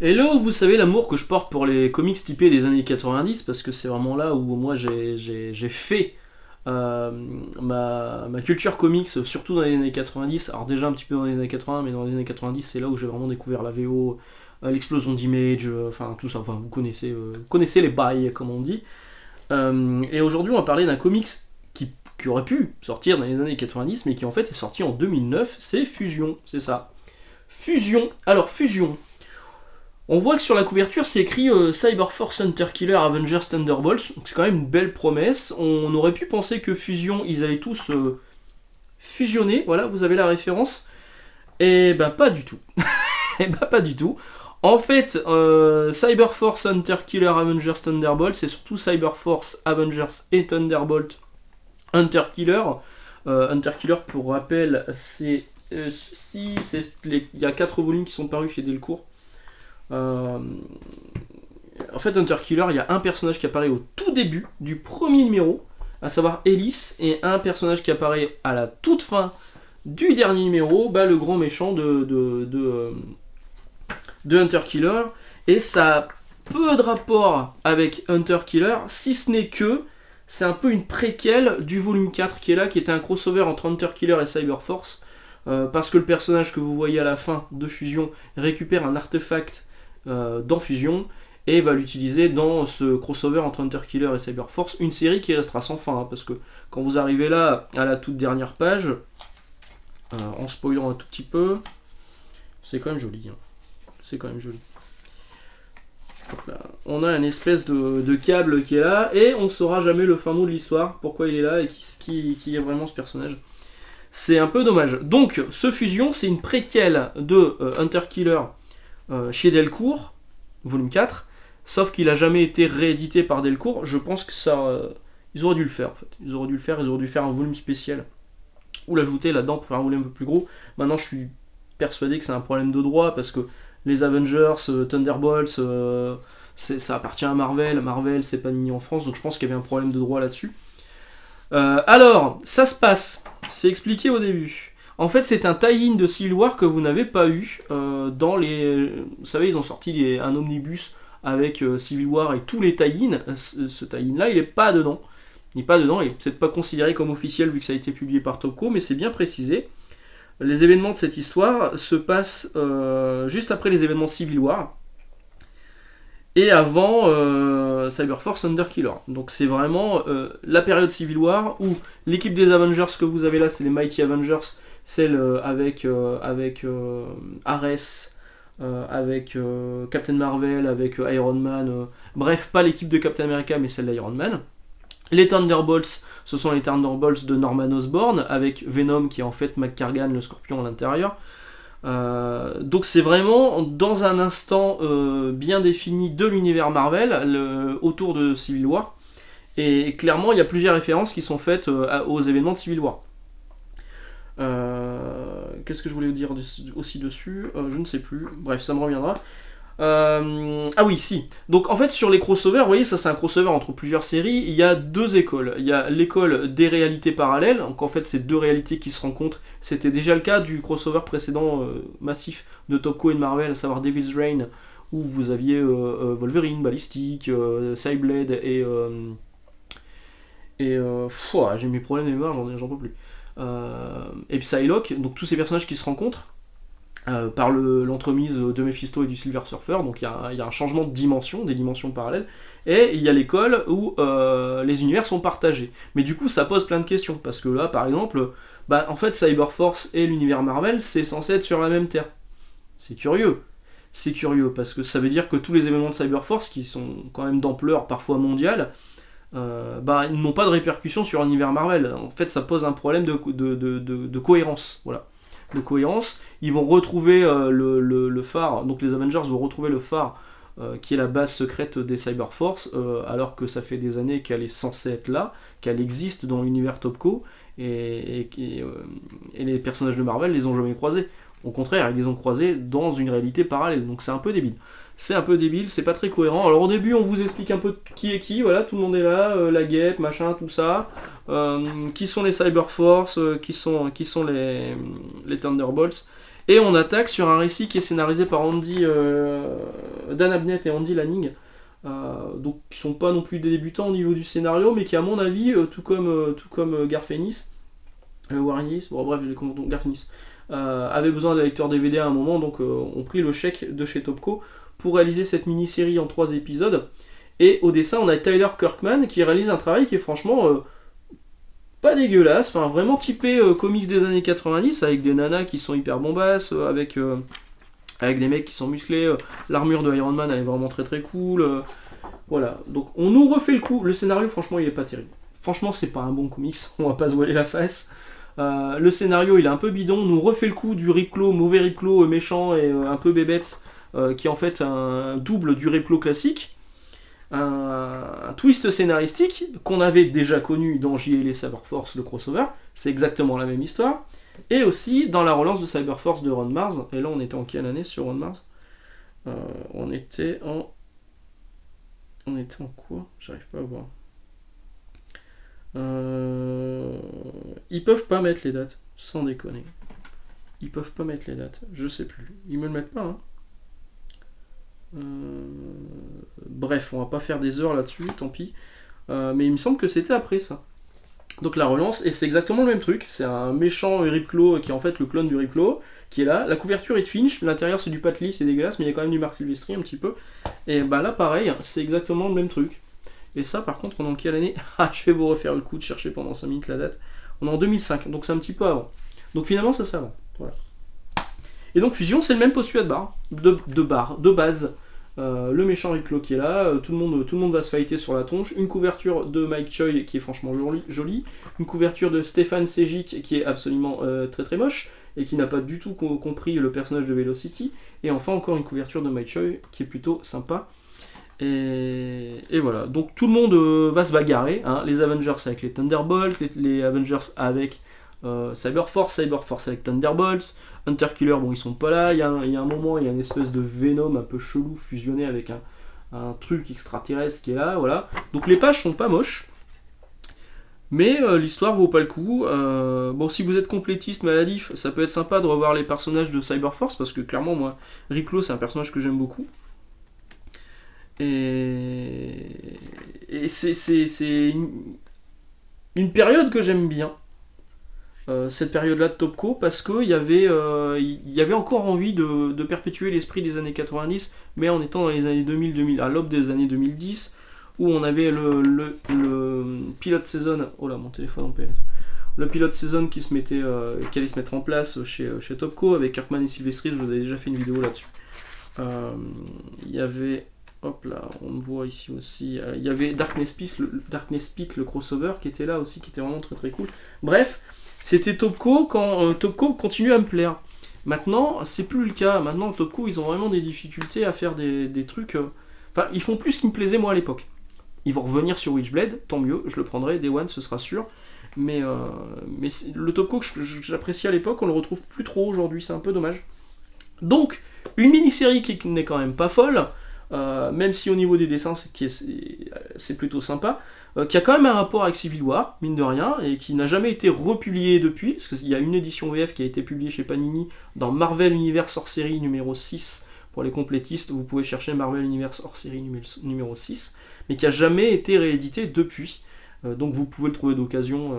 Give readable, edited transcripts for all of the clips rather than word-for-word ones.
Hello, vous savez l'amour que je porte pour les comics typés des années 90, parce que c'est vraiment là où moi j'ai fait euh, ma culture comics, surtout dans les années 90. Alors déjà un petit peu dans les années 80, mais dans les années 90, c'est là où j'ai vraiment découvert la VO, l'explosion d'Image, enfin tout ça, enfin vous connaissez les bails, comme on dit. Et aujourd'hui on va parler d'un comics qui aurait pu sortir dans les années 90, mais qui en fait est sorti en 2009, c'est Fusion, c'est ça. Fusion, alors Fusion. On voit que sur la couverture c'est écrit Cyberforce Hunter Killer Avengers Thunderbolts, donc c'est quand même une belle promesse. On aurait pu penser que Fusion, ils allaient tous fusionner, voilà, vous avez la référence. Et ben pas du tout. Et ben pas du tout. En fait, Cyberforce Hunter Killer Avengers Thunderbolts, c'est surtout Cyberforce Avengers et Thunderbolt Hunter Killer. Hunter Killer, pour rappel, c'est il y a 4 volumes qui sont parus chez Delcourt. En fait, Hunter Killer, il y a un personnage qui apparaît au tout début du premier numéro, à savoir Ellis, et un personnage qui apparaît à la toute fin du dernier numéro, le grand méchant de Hunter Killer. Et ça a peu de rapport avec Hunter Killer, si ce n'est que c'est un peu une préquelle du volume 4 qui est là, qui était un crossover entre Hunter Killer et Cyberforce, parce que le personnage que vous voyez à la fin de Fusion récupère un artefact dans Fusion et va l'utiliser dans ce crossover entre Hunter Killer et Cyberforce, une série qui restera sans fin, hein, parce que quand vous arrivez là à la toute dernière page, en spoilant un tout petit peu, c'est quand même joli, hein. C'est quand même joli. Là, on a une espèce de câble qui est là et on saura jamais le fin mot de l'histoire, pourquoi il est là et qui est vraiment ce personnage. C'est un peu dommage. Donc ce Fusion, c'est une préquelle de Hunter Killer chez Delcourt, volume 4, sauf qu'il a jamais été réédité par Delcourt. Je pense que ça, ils auraient dû le faire en fait. Ils auraient dû faire un volume spécial ou l'ajouter là-dedans pour faire un volume un peu plus gros. Maintenant, je suis persuadé que c'est un problème de droit parce que les Avengers, Thunderbolts, ça appartient à Marvel. Marvel, c'est pas Panini en France, donc je pense qu'il y avait un problème de droit là-dessus. Alors, ça se passe. C'est expliqué au début. En fait, c'est un tie-in de Civil War que vous n'avez pas eu dans les... Vous savez, ils ont sorti un omnibus avec Civil War et tous les tie-in. Ce tie-in-là, il n'est pas dedans. Il n'est pas dedans, il n'est peut-être pas considéré comme officiel vu que ça a été publié par Topco, mais c'est bien précisé. Les événements de cette histoire se passent juste après les événements Civil War et avant Cyberforce Hunter Killer. Donc c'est vraiment la période Civil War où l'équipe des Avengers que vous avez là, c'est les Mighty Avengers, celle avec Ares, avec Captain Marvel, avec Iron Man, bref, pas l'équipe de Captain America mais celle d'Iron Man. Les Thunderbolts, ce sont les Thunderbolts de Norman Osborn, avec Venom qui est en fait McCargan, le scorpion à l'intérieur. Donc c'est vraiment dans un instant bien défini de l'univers Marvel, autour de Civil War. Et clairement, il y a plusieurs références qui sont faites aux événements de Civil War. Qu'est-ce que je voulais vous dire aussi dessus je ne sais plus. Bref, ça me reviendra. Ah oui, si. Donc en fait sur les crossovers, vous voyez, ça c'est un crossover entre plusieurs séries. Il y a deux écoles. Il y a l'école des réalités parallèles. Donc en fait c'est deux réalités qui se rencontrent. C'était déjà le cas du crossover précédent massif de Topco et de Marvel, à savoir Devil's Reign, où vous aviez Wolverine, Ballistic, Cyblade et j'ai mes problèmes de mémoire, j'en peux plus. Et puis Psylocke, donc tous ces personnages qui se rencontrent. Par l'entremise de Mephisto et du Silver Surfer, donc il y a un changement de dimension, des dimensions parallèles, et il y a l'école où les univers sont partagés. Mais du coup, ça pose plein de questions, parce que là, par exemple, en fait, Cyberforce et l'univers Marvel, c'est censé être sur la même Terre. C'est curieux, parce que ça veut dire que tous les événements de Cyberforce, qui sont quand même d'ampleur parfois mondiale, ils n'ont pas de répercussions sur l'univers Marvel. En fait, ça pose un problème de cohérence, voilà. De cohérence, ils vont retrouver le phare, donc les Avengers vont retrouver le phare qui est la base secrète des Cyberforce, alors que ça fait des années qu'elle est censée être là, qu'elle existe dans l'univers Topco, et les personnages de Marvel les ont jamais croisés. Au contraire, ils les ont croisés dans une réalité parallèle, donc c'est un peu débile. C'est pas très cohérent. Alors au début, on vous explique un peu qui est qui, voilà, tout le monde est là, la guêpe, machin, tout ça. Qui sont les Cyberforce, qui sont les Thunderbolts. Et on attaque sur un récit qui est scénarisé par Dan Abnett et Andy Lanning, donc qui sont pas non plus des débutants au niveau du scénario, mais qui à mon avis, tout comme Garth Ennis, Warren Ellis, bon bref, Garth Ennis, avait besoin d'un lecteur DVD à un moment, donc ont pris le chèque de chez Topco pour réaliser cette mini-série en 3 épisodes. Et au dessin, on a Tyler Kirkman qui réalise un travail qui est franchement pas dégueulasse, enfin vraiment typé comics des années 90, avec des nanas qui sont hyper bombasses, avec des mecs qui sont musclés, l'armure de Iron Man elle est vraiment très très cool, voilà. Donc on nous refait le coup, le scénario franchement il est pas terrible. Franchement c'est pas un bon comics, on va pas se voiler la face. Le scénario il est un peu bidon, on nous refait le coup du Ripclaw, mauvais Ripclaw méchant et un peu bébête, qui est en fait un double du Ripclaw classique. Un twist scénaristique qu'on avait déjà connu dans JLA Cyberforce, le crossover, c'est exactement la même histoire, et aussi dans la relance de Cyberforce de Ron Mars, et là on était en quelle année sur Ron Mars on était en quoi? J'arrive pas à voir. Ils peuvent pas mettre les dates, sans déconner. Ils peuvent pas mettre les dates, je sais plus. Ils me le mettent pas, hein. Bref, on va pas faire des heures là-dessus, tant pis. Mais il me semble que c'était après ça. Donc la relance, et c'est exactement le même truc. C'est un méchant Ripclaw qui est en fait le clone du Ripclaw, qui est là. La couverture est de Finch, l'intérieur c'est du Patli, c'est dégueulasse, mais il y a quand même du Marc Silvestri un petit peu. Et bah là pareil, c'est exactement le même truc. Et ça par contre, on est en quelle année? Ah, je vais vous refaire le coup de chercher pendant 5 minutes la date. On est en 2005, donc c'est un petit peu avant. Donc finalement ça va. Voilà. Et donc Fusion, c'est le même postulat de base. Le méchant Ripclaw qui est là, tout le monde va se fighter sur la tronche, une couverture de Mike Choi qui est franchement jolie, une couverture de Stéphane Sejic qui est absolument très très moche, et qui n'a pas du tout compris le personnage de Velocity, et enfin encore une couverture de Mike Choi qui est plutôt sympa. Et voilà, donc tout le monde va se bagarrer, hein. Les Avengers avec les Thunderbolts, les Avengers avec Cyberforce avec Thunderbolts, Hunter Killer, bon ils sont pas là, il y a un moment, il y a une espèce de Venom un peu chelou fusionné avec un truc extraterrestre qui est là, voilà. Donc les pages sont pas moches, mais l'histoire vaut pas le coup. Bon, si vous êtes complétiste maladif, ça peut être sympa de revoir les personnages de Cyberforce, parce que clairement moi, Ripclaw c'est un personnage que j'aime beaucoup. Et c'est une période que j'aime bien. Cette période-là de Topco, parce qu'il y avait encore envie de perpétuer l'esprit des années 90, mais en étant dans les années 2000, à l'aube des années 2010, où on avait le pilote saison, oh là mon téléphone en PLS, le pilote saison qui allait se mettre en place chez Topco avec Kirkman et Silvestri. Je vous avais déjà fait une vidéo là-dessus. Il y avait, hop là, on le voit ici aussi, il y avait Darkness Pit, le crossover qui était là aussi, qui était vraiment très très cool. Bref, c'était Topco quand Topco continue à me plaire. Maintenant, c'est plus le cas. Maintenant, Topco, ils ont vraiment des difficultés à faire des trucs. Enfin, ils font plus ce qui me plaisait moi à l'époque. Ils vont revenir sur Witchblade, tant mieux, je le prendrai, Day One, ce sera sûr. Mais le Topco que j'appréciais à l'époque, on le retrouve plus trop aujourd'hui, c'est un peu dommage. Donc, une mini-série qui n'est quand même pas folle, même si au niveau des dessins c'est plutôt sympa, qui a quand même un rapport avec Civil War, mine de rien, et qui n'a jamais été republié depuis, parce qu'il y a une édition VF qui a été publiée chez Panini dans Marvel Universe hors série numéro 6. Pour les complétistes, vous pouvez chercher Marvel Universe hors série numéro 6, mais qui a jamais été réédité depuis. Donc vous pouvez le trouver d'occasion.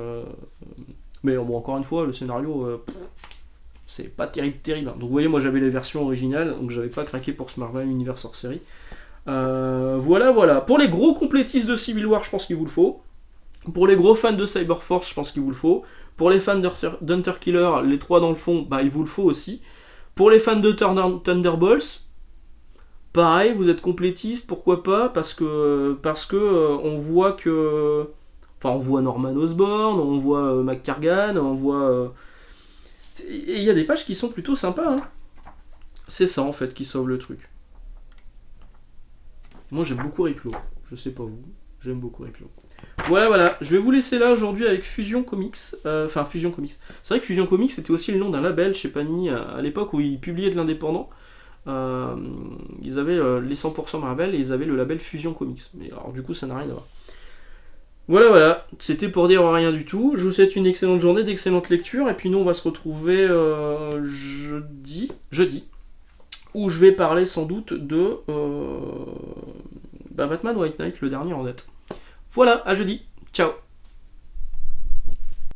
Mais bon, encore une fois, le scénario, c'est pas terrible. Donc vous voyez, moi j'avais les versions originales, donc j'avais pas craqué pour ce Marvel Universe hors série. Voilà. Pour les gros complétistes de Civil War, je pense qu'il vous le faut. Pour les gros fans de Cyberforce, je pense qu'il vous le faut. Pour les fans d'Hunter Killer, les trois dans le fond, bah il vous le faut aussi. Pour les fans de Thunderbolts, pareil, vous êtes complétiste, pourquoi pas, parce que on voit que, enfin on voit Norman Osborn, on voit McCargan, on voit, et il y a des pages qui sont plutôt sympas, hein. C'est ça en fait qui sauve le truc. Moi j'aime beaucoup Ripclaw, je sais pas vous, j'aime beaucoup Ripclaw. Voilà, je vais vous laisser là aujourd'hui avec Fusion Comics. Fusion Comics. C'est vrai que Fusion Comics c'était aussi le nom d'un label chez Panini à l'époque où ils publiaient de l'indépendant. Ils avaient les 100% Marvel et ils avaient le label Fusion Comics. Mais alors du coup ça n'a rien à voir. Voilà, voilà, c'était pour dire rien du tout. Je vous souhaite une excellente journée, d'excellentes lectures, et puis nous on va se retrouver jeudi, où je vais parler sans doute de Batman White Knight, le dernier en date. Voilà, à jeudi, ciao.